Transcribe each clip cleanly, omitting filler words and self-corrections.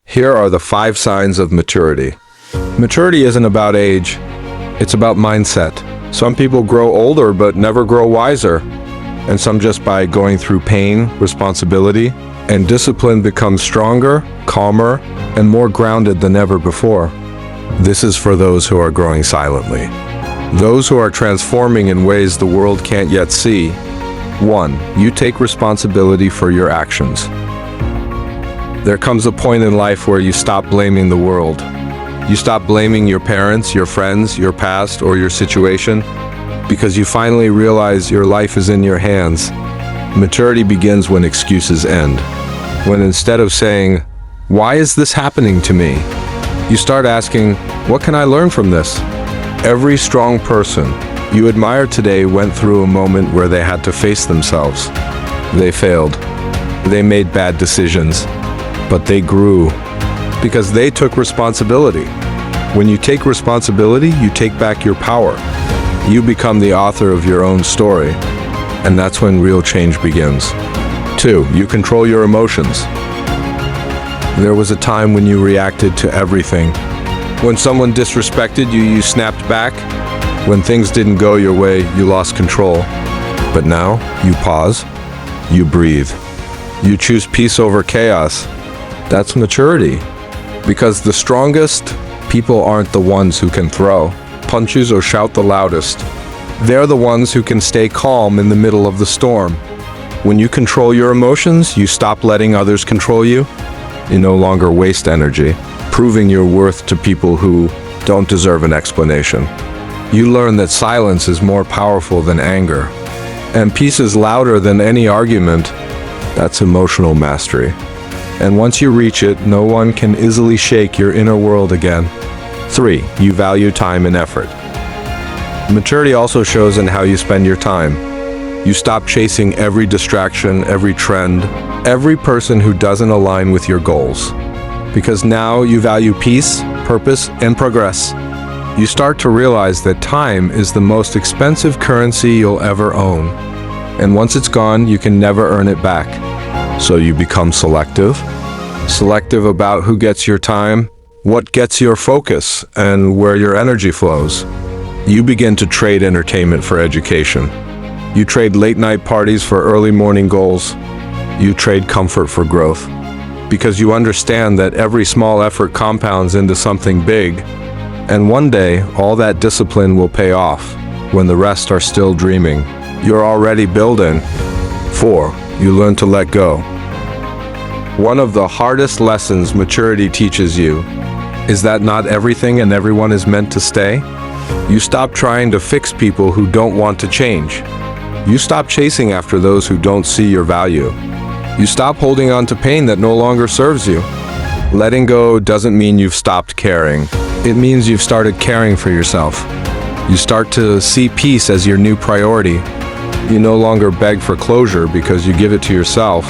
Here are the 5 signs of maturity. Maturity isn't about age, it's about mindset. Some people grow older but never grow wiser, and some just by going through pain, responsibility, and discipline become stronger, calmer, and more grounded than ever before. This is for those who are growing silently. Those who are transforming in ways the world can't yet see. 1. You take responsibility for your actions. There comes a point in life where you stop blaming the world. You stop blaming your parents, your friends, your past, or your situation, because you finally realize your life is in your hands. Maturity begins when excuses end. When instead of saying, "Why is this happening to me?" you start asking, "What can I learn from this?" Every strong person you admire today went through a moment where they had to face themselves. They failed. They made bad decisions. But they grew because they took responsibility. When you take responsibility, you take back your power. You become the author of your own story, and that's when real change begins. 2. You control your emotions. There was a time when you reacted to everything. When someone disrespected you, you snapped back. When things didn't go your way, you lost control. But now, you pause, you breathe. You choose peace over chaos. That's maturity. Because the strongest people aren't the ones who can throw punches or shout the loudest. They're the ones who can stay calm in the middle of the storm. When you control your emotions, you stop letting others control you. You no longer waste energy, proving your worth to people who don't deserve an explanation. You learn that silence is more powerful than anger, and peace is louder than any argument. That's emotional mastery. And once you reach it, no one can easily shake your inner world again. 3. You value time and effort. Maturity also shows in how you spend your time. You stop chasing every distraction, every trend, every person who doesn't align with your goals. Because now you value peace, purpose, and progress. You start to realize that time is the most expensive currency you'll ever own. And once it's gone, you can never earn it back. So you become selective. Selective about who gets your time, what gets your focus, and where your energy flows. You begin to trade entertainment for education. You trade late-night parties for early morning goals. You trade comfort for growth. Because you understand that every small effort compounds into something big, and one day, all that discipline will pay off when the rest are still dreaming. You're already building. 4. You learn to let go. One of the hardest lessons maturity teaches you is that not everything and everyone is meant to stay. You stop trying to fix people who don't want to change. You stop chasing after those who don't see your value. You stop holding on to pain that no longer serves you. Letting go doesn't mean you've stopped caring. It means you've started caring for yourself. You start to see peace as your new priority. You no longer beg for closure because you give it to yourself.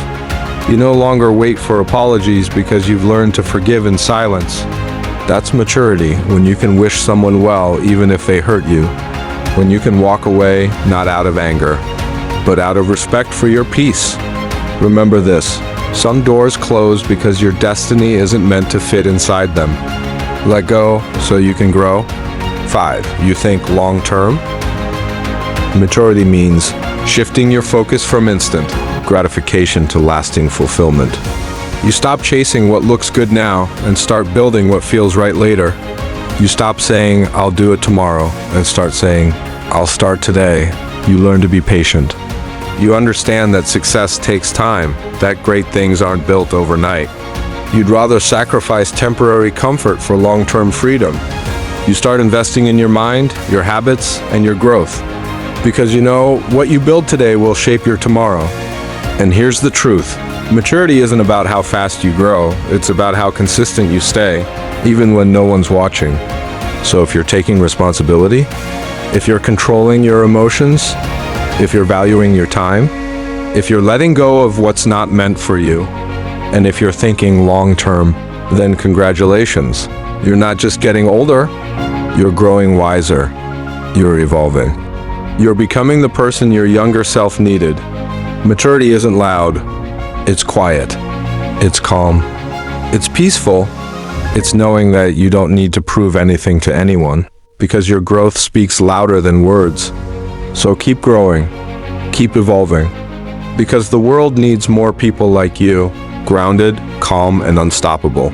You no longer wait for apologies because you've learned to forgive in silence. That's maturity, when you can wish someone well even if they hurt you. When you can walk away, not out of anger, but out of respect for your peace. Remember this, some doors close because your destiny isn't meant to fit inside them. Let go so you can grow. 5. You think long-term. Maturity means shifting your focus from instant gratification to lasting fulfillment. You stop chasing what looks good now and start building what feels right later. You stop saying, "I'll do it tomorrow," and start saying, "I'll start today." You learn to be patient. You understand that success takes time, that great things aren't built overnight. You'd rather sacrifice temporary comfort for long-term freedom. You start investing in your mind, your habits, and your growth. Because you know, what you build today will shape your tomorrow. And here's the truth. Maturity isn't about how fast you grow, it's about how consistent you stay, even when no one's watching. So if you're taking responsibility, if you're controlling your emotions, if you're valuing your time, if you're letting go of what's not meant for you, and if you're thinking long-term, then congratulations. You're not just getting older, you're growing wiser. You're evolving. You're becoming the person your younger self needed. Maturity isn't loud, it's quiet, it's calm, It's peaceful. It's knowing that you don't need to prove anything to anyone, because your growth speaks louder than words. So keep growing, keep evolving, because the world needs more people like you, grounded, calm, and unstoppable.